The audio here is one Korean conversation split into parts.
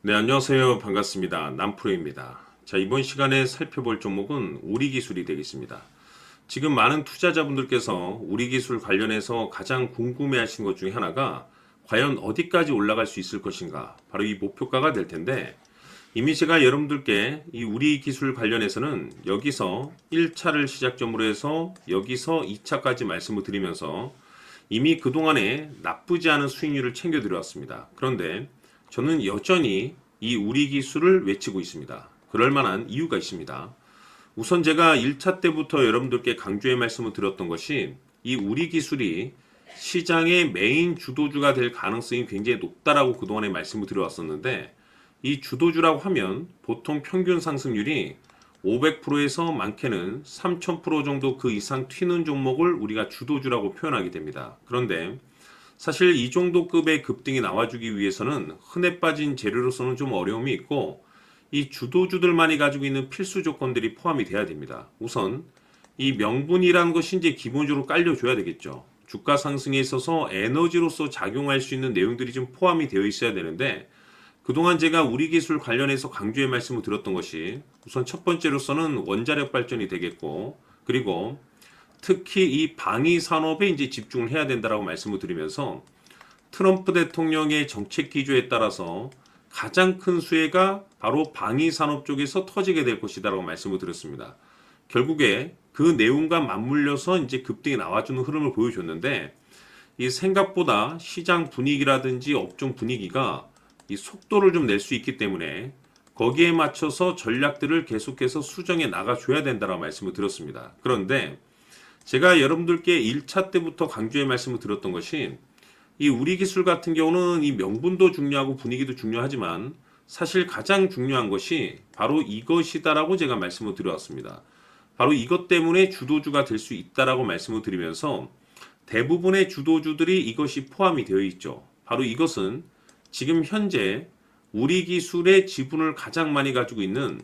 네, 안녕하세요. 반갑습니다. 남프로입니다. 자, 이번 시간에 살펴볼 종목은 우리기술이 되겠습니다. 지금 많은 투자자분들께서 우리기술 관련해서 가장 궁금해 하시는 것 중에 하나가 과연 어디까지 올라갈 수 있을 것인가? 바로 이 목표가가 될 텐데, 이미 제가 여러분들께 이 우리기술 관련해서는 여기서 1차를 시작점으로 해서 여기서 2차까지 말씀을 드리면서 이미 그동안에 나쁘지 않은 수익률을 챙겨 드려왔습니다. 그런데 저는 여전히 이 우리 기술을 외치고 있습니다. 그럴 만한 이유가 있습니다. 우선 제가 1차 때부터 여러분들께 강조의 말씀을 드렸던 것이 이 우리 기술이 시장의 메인 주도주가 될 가능성이 굉장히 높다라고 그동안에 말씀을 드려왔었는데, 이 주도주라고 하면 보통 평균 상승률이 500%에서 많게는 3000% 정도 그 이상 튀는 종목을 우리가 주도주라고 표현하게 됩니다. 그런데 사실 이 정도 급의 급등이 나와주기 위해서는 흔해 빠진 재료로서는 좀 어려움이 있고, 이 주도주들만이 가지고 있는 필수 조건들이 포함이 돼야 됩니다. 우선 이 명분이라는 것이 이제 기본적으로 깔려줘야 되겠죠. 주가 상승에 있어서 에너지로서 작용할 수 있는 내용들이 좀 포함이 되어 있어야 되는데, 그동안 제가 우리 기술 관련해서 강조의 말씀을 드렸던 것이 우선 첫 번째로서는 원자력 발전이 되겠고, 그리고 특히 이 방위 산업에 이제 집중을 해야 된다라고 말씀을 드리면서 트럼프 대통령의 정책 기조에 따라서 가장 큰 수혜가 바로 방위 산업 쪽에서 터지게 될 것이다라고 말씀을 드렸습니다. 결국에 그 내용과 맞물려서 이제 급등이 나와주는 흐름을 보여줬는데, 이 생각보다 시장 분위기라든지 업종 분위기가 이 속도를 좀 낼 수 있기 때문에 거기에 맞춰서 전략들을 계속해서 수정해 나가줘야 된다라고 말씀을 드렸습니다. 그런데 제가 여러분들께 1차 때부터 강조의 말씀을 드렸던 것이 이 우리 기술 같은 경우는 이 명분도 중요하고 분위기도 중요하지만 사실 가장 중요한 것이 바로 이것이다라고 제가 말씀을 드려왔습니다. 바로 이것 때문에 주도주가 될 수 있다라고 말씀을 드리면서 대부분의 주도주들이 이것이 포함이 되어 있죠. 바로 이것은 지금 현재 우리 기술의 지분을 가장 많이 가지고 있는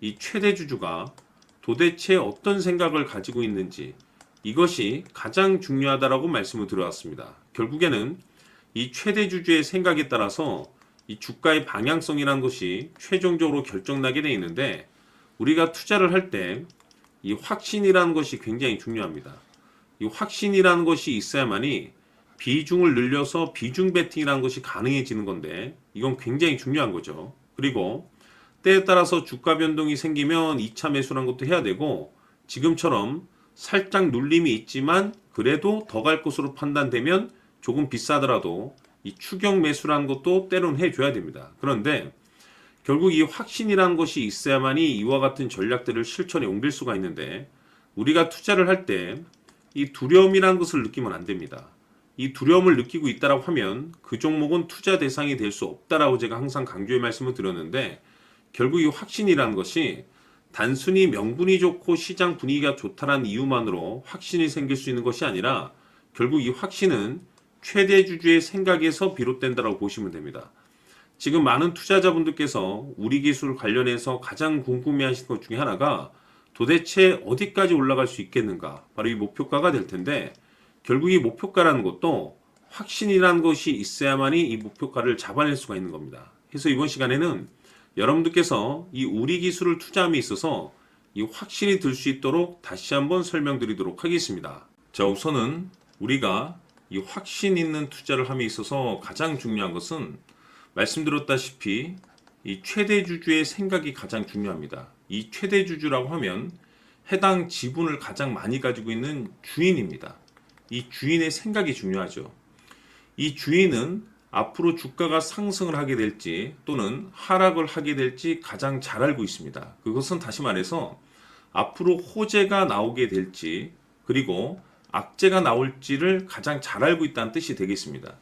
이 최대 주주가 도대체 어떤 생각을 가지고 있는지, 이것이 가장 중요하다라고 말씀을 드려왔습니다. 결국에는 이 최대 주주의 생각에 따라서 이 주가의 방향성이라는 것이 최종적으로 결정나게 되어 있는데, 우리가 투자를 할 때 이 확신이라는 것이 굉장히 중요합니다. 이 확신이라는 것이 있어야만이 비중을 늘려서 비중 베팅이라는 것이 가능해지는 건데, 이건 굉장히 중요한 거죠. 그리고 때에 따라서 주가 변동이 생기면 2차 매수라는 것도 해야 되고, 지금처럼 살짝 눌림이 있지만 그래도 더 갈 것으로 판단되면 조금 비싸더라도 이 추격 매수라는 것도 때론 해줘야 됩니다. 그런데 결국 이 확신이라는 것이 있어야만이 이와 같은 전략들을 실천에 옮길 수가 있는데, 우리가 투자를 할 때 이 두려움이라는 것을 느끼면 안 됩니다. 이 두려움을 느끼고 있다라고 하면 그 종목은 투자 대상이 될 수 없다라고 제가 항상 강조의 말씀을 드렸는데, 결국 이 확신이라는 것이 단순히 명분이 좋고 시장 분위기가 좋다는 이유만으로 확신이 생길 수 있는 것이 아니라 결국 이 확신은 최대 주주의 생각에서 비롯된다고 보시면 됩니다. 지금 많은 투자자분들께서 우리 기술 관련해서 가장 궁금해하시는 것 중에 하나가 도대체 어디까지 올라갈 수 있겠는가, 바로 이 목표가가 될 텐데, 결국 이 목표가라는 것도 확신이라는 것이 있어야만이 이 목표가를 잡아낼 수가 있는 겁니다. 그래서 이번 시간에는 여러분들께서 이 우리 기술을 투자함에 있어서 이 확신이 들 수 있도록 다시 한번 설명드리도록 하겠습니다. 자, 우선은 우리가 이 확신 있는 투자를 함에 있어서 가장 중요한 것은 말씀드렸다시피 이 최대 주주의 생각이 가장 중요합니다. 이 최대 주주라고 하면 해당 지분을 가장 많이 가지고 있는 주인입니다. 이 주인의 생각이 중요하죠. 이 주인은 앞으로 주가가 상승을 하게 될지 또는 하락을 하게 될지 가장 잘 알고 있습니다. 그것은 다시 말해서 앞으로 호재가 나오게 될지 그리고 악재가 나올지를 가장 잘 알고 있다는 뜻이 되겠습니다.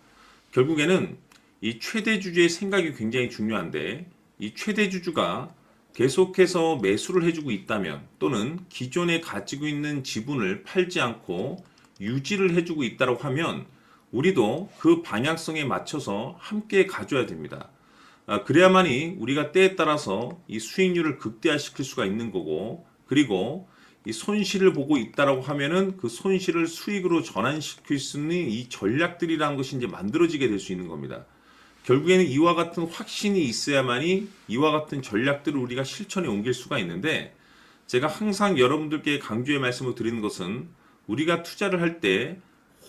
결국에는 이 최대 주주의 생각이 굉장히 중요한데, 이 최대 주주가 계속해서 매수를 해주고 있다면 또는 기존에 가지고 있는 지분을 팔지 않고 유지를 해주고 있다고 하면 우리도 그 방향성에 맞춰서 함께 가져야 됩니다. 그래야만이 우리가 때에 따라서 이 수익률을 극대화시킬 수가 있는 거고, 그리고 이 손실을 보고 있다라고 하면은 그 손실을 수익으로 전환시킬 수 있는 이 전략들이라는 것이 이제 만들어지게 될 수 있는 겁니다. 결국에는 이와 같은 확신이 있어야만이 이와 같은 전략들을 우리가 실천에 옮길 수가 있는데, 제가 항상 여러분들께 강조의 말씀을 드리는 것은 우리가 투자를 할 때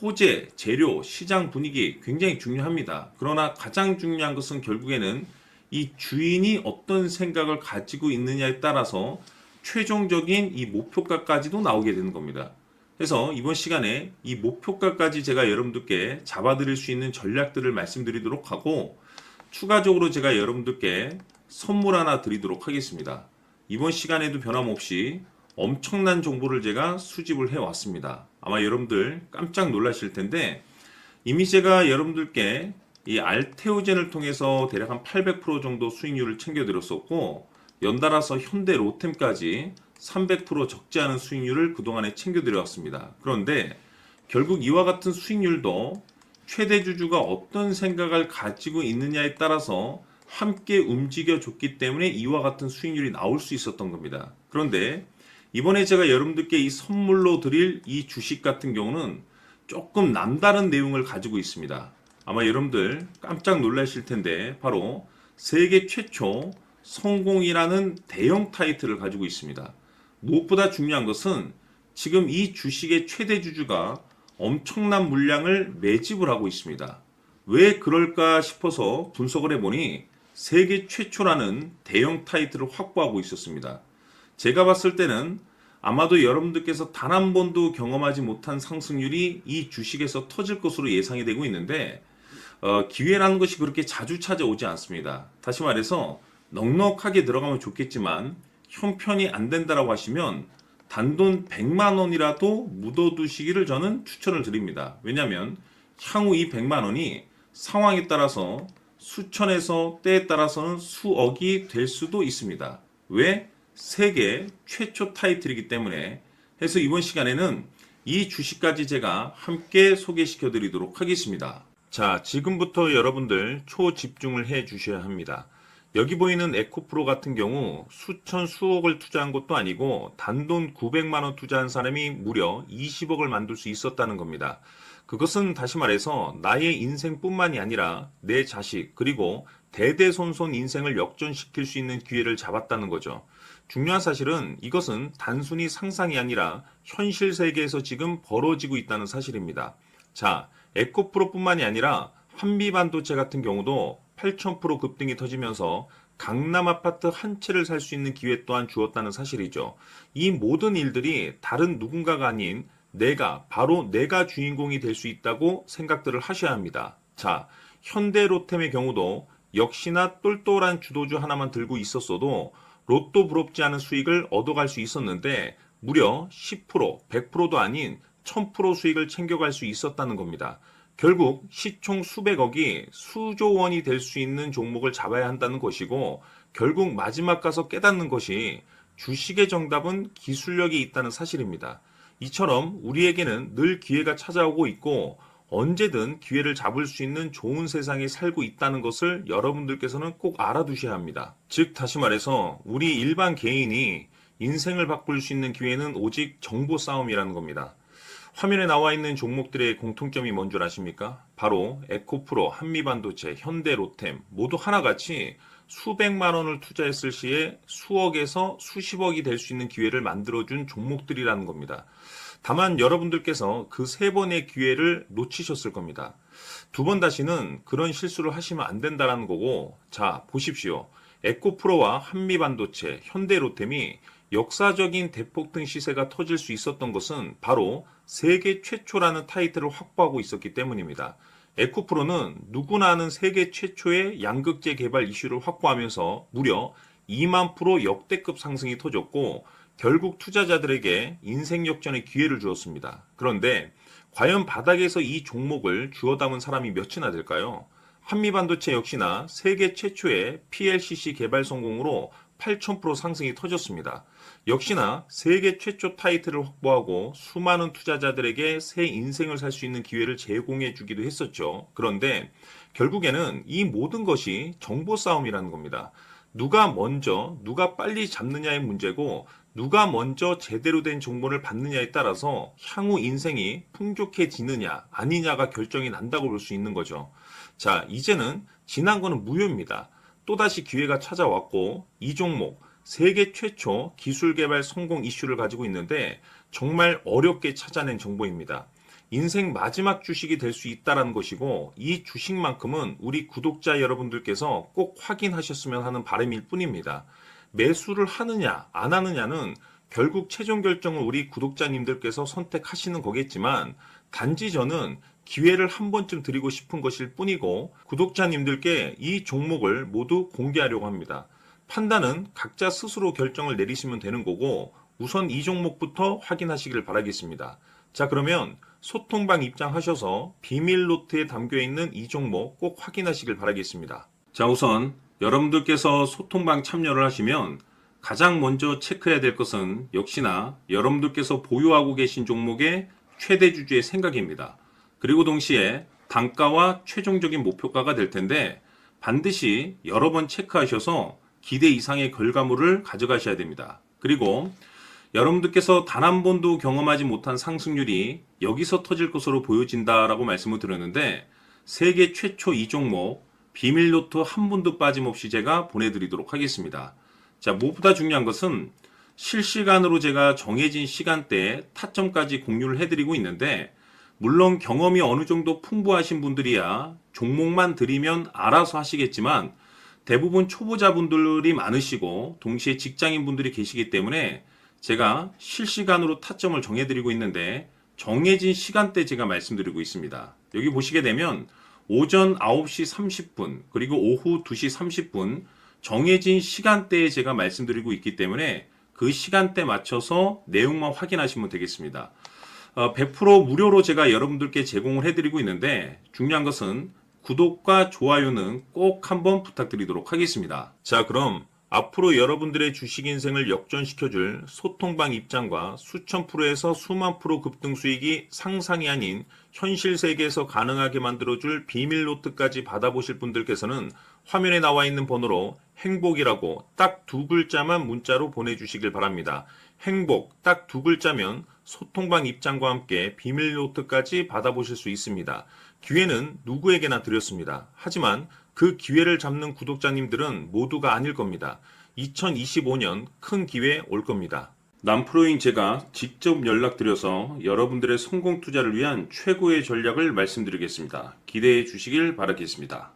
호재, 재료, 시장 분위기 굉장히 중요합니다. 그러나 가장 중요한 것은 결국에는 이 주인이 어떤 생각을 가지고 있느냐에 따라서 최종적인 이 목표가까지도 나오게 되는 겁니다. 그래서 이번 시간에 이 목표가까지 제가 여러분들께 잡아드릴 수 있는 전략들을 말씀드리도록 하고, 추가적으로 제가 여러분들께 선물 하나 드리도록 하겠습니다. 이번 시간에도 변함없이 엄청난 정보를 제가 수집을 해왔습니다. 아마 여러분들 깜짝 놀라실 텐데, 이미 제가 여러분들께 이 알테오젠을 통해서 대략 한 800% 정도 수익률을 챙겨드렸었고, 연달아서 현대 로템까지 300% 적지 않은 수익률을 그동안에 챙겨드려왔습니다. 그런데 결국 이와 같은 수익률도 최대 주주가 어떤 생각을 가지고 있느냐에 따라서 함께 움직여줬기 때문에 이와 같은 수익률이 나올 수 있었던 겁니다. 그런데 이번에 제가 여러분들께 이 선물로 드릴 이 주식 같은 경우는 조금 남다른 내용을 가지고 있습니다. 아마 여러분들 깜짝 놀라실 텐데, 바로 세계 최초 성공이라는 대형 타이틀을 가지고 있습니다. 무엇보다 중요한 것은 지금 이 주식의 최대 주주가 엄청난 물량을 매집을 하고 있습니다. 왜 그럴까 싶어서 분석을 해보니 세계 최초라는 대형 타이틀을 확보하고 있었습니다. 제가 봤을 때는 아마도 여러분들께서 단 한 번도 경험하지 못한 상승률이 이 주식에서 터질 것으로 예상이 되고 있는데, 기회라는 것이 그렇게 자주 찾아오지 않습니다. 다시 말해서 넉넉하게 들어가면 좋겠지만 형편이 안 된다라고 하시면 단돈 100만 원이라도 묻어두시기를 저는 추천을 드립니다. 왜냐하면 향후 이 100만 원이 상황에 따라서 수천에서 때에 따라서는 수억이 될 수도 있습니다. 왜? 세계 최초 타이틀이기 때문에. 해서 이번 시간에는 이 주식까지 제가 함께 소개시켜 드리도록 하겠습니다. 자, 지금부터 여러분들 초집중을 해 주셔야 합니다. 여기 보이는 에코프로 같은 경우 수천 수억을 투자한 것도 아니고 단돈 900만 원 투자한 사람이 무려 20억을 만들 수 있었다는 겁니다. 그것은 다시 말해서 나의 인생뿐만이 아니라 내 자식 그리고 대대손손 인생을 역전시킬 수 있는 기회를 잡았다는 거죠. 중요한 사실은 이것은 단순히 상상이 아니라 현실 세계에서 지금 벌어지고 있다는 사실입니다. 자, 에코프로뿐만이 아니라 한미반도체 같은 경우도 8,000% 급등이 터지면서 강남 아파트 한 채를 살 수 있는 기회 또한 주었다는 사실이죠. 이 모든 일들이 다른 누군가가 아닌 바로 내가 주인공이 될 수 있다고 생각들을 하셔야 합니다. 자, 현대로템의 경우도 역시나 똘똘한 주도주 하나만 들고 있었어도 로또 부럽지 않은 수익을 얻어갈 수 있었는데 무려 10%, 100%도 아닌 1000% 수익을 챙겨갈 수 있었다는 겁니다. 결국 시총 수백억이 수조 원이 될 수 있는 종목을 잡아야 한다는 것이고, 결국 마지막 가서 깨닫는 것이 주식의 정답은 기술력이 있다는 사실입니다. 이처럼 우리에게는 늘 기회가 찾아오고 있고 언제든 기회를 잡을 수 있는 좋은 세상에 살고 있다는 것을 여러분들께서는 꼭 알아두셔야 합니다. 즉 다시 말해서 우리 일반 개인이 인생을 바꿀 수 있는 기회는 오직 정보 싸움이라는 겁니다. 화면에 나와 있는 종목들의 공통점이 뭔 줄 아십니까? 바로 에코프로, 한미반도체, 현대로템 모두 하나같이 수백만 원을 투자했을 시에 수억에서 수십억이 될 수 있는 기회를 만들어준 종목들이라는 겁니다. 다만 여러분들께서 그 세 번의 기회를 놓치셨을 겁니다. 두 번 다시는 그런 실수를 하시면 안 된다는 거고, 자 보십시오. 에코프로와 한미반도체, 현대로템이 역사적인 대폭등 시세가 터질 수 있었던 것은 바로 세계 최초라는 타이틀을 확보하고 있었기 때문입니다. 에코프로는 누구나 아는 세계 최초의 양극재 개발 이슈를 확보하면서 무려 2만 프로 역대급 상승이 터졌고 결국 투자자들에게 인생 역전의 기회를 주었습니다. 그런데 과연 바닥에서 이 종목을 주워 담은 사람이 몇이나 될까요? 한미반도체 역시나 세계 최초의 PLCC 개발 성공으로 8,000% 상승이 터졌습니다. 역시나 세계 최초 타이틀을 확보하고 수많은 투자자들에게 새 인생을 살 수 있는 기회를 제공해 주기도 했었죠. 그런데 결국에는 이 모든 것이 정보 싸움이라는 겁니다. 누가 먼저, 누가 빨리 잡느냐의 문제고 누가 먼저 제대로 된 정보를 받느냐에 따라서 향후 인생이 풍족해지느냐 아니냐가 결정이 난다고 볼 수 있는 거죠. 자, 이제는 지난 거는 무효입니다. 또다시 기회가 찾아왔고 이 종목 세계 최초 기술 개발 성공 이슈를 가지고 있는데 정말 어렵게 찾아낸 정보입니다. 인생 마지막 주식이 될 수 있다는 것이고 이 주식만큼은 우리 구독자 여러분들께서 꼭 확인하셨으면 하는 바람일 뿐입니다. 매수를 하느냐 안 하느냐는 결국 최종 결정을 우리 구독자님들께서 선택하시는 거겠지만 단지 저는 기회를 한 번쯤 드리고 싶은 것일 뿐이고 구독자님들께 이 종목을 모두 공개하려고 합니다. 판단은 각자 스스로 결정을 내리시면 되는 거고 우선 이 종목부터 확인하시길 바라겠습니다. 자, 그러면 소통방 입장하셔서 비밀 노트에 담겨 있는 이 종목 꼭 확인하시길 바라겠습니다. 자, 우선 여러분들께서 소통방 참여를 하시면 가장 먼저 체크해야 될 것은 역시나 여러분들께서 보유하고 계신 종목의 최대 주주의 생각입니다. 그리고 동시에 단가와 최종적인 목표가가 될 텐데 반드시 여러 번 체크하셔서 기대 이상의 결과물을 가져가셔야 됩니다. 그리고 여러분들께서 단 한 번도 경험하지 못한 상승률이 여기서 터질 것으로 보여진다라고 말씀을 드렸는데 세계 최초 이 종목 비밀 노트 한 분도 빠짐없이 제가 보내드리도록 하겠습니다. 자, 무엇보다 중요한 것은 실시간으로 제가 정해진 시간대에 타점까지 공유를 해드리고 있는데 물론 경험이 어느 정도 풍부하신 분들이야 종목만 드리면 알아서 하시겠지만 대부분 초보자분들이 많으시고 동시에 직장인분들이 계시기 때문에 제가 실시간으로 타점을 정해드리고 있는데 정해진 시간대 제가 말씀드리고 있습니다. 여기 보시게 되면 오전 9시 30분 그리고 오후 2시 30분 정해진 시간대에 제가 말씀드리고 있기 때문에 그 시간대 맞춰서 내용만 확인하시면 되겠습니다. 100% 무료로 제가 여러분들께 제공을 해드리고 있는데 중요한 것은 구독과 좋아요는 꼭 한번 부탁드리도록 하겠습니다. 자, 그럼 앞으로 여러분들의 주식 인생을 역전시켜줄 소통방 입장과 수천 프로에서 수만 프로 급등 수익이 상상이 아닌 현실 세계에서 가능하게 만들어줄 비밀 노트까지 받아보실 분들께서는 화면에 나와 있는 번호로 행복이라고 딱 두 글자만 문자로 보내주시길 바랍니다. 행복 딱 두 글자면 소통방 입장과 함께 비밀 노트까지 받아보실 수 있습니다. 기회는 누구에게나 드렸습니다. 하지만 그 기회를 잡는 구독자님들은 모두가 아닐 겁니다. 2025년 큰 기회 올 겁니다. 남프로인 제가 직접 연락드려서 여러분들의 성공 투자를 위한 최고의 전략을 말씀드리겠습니다. 기대해 주시길 바라겠습니다.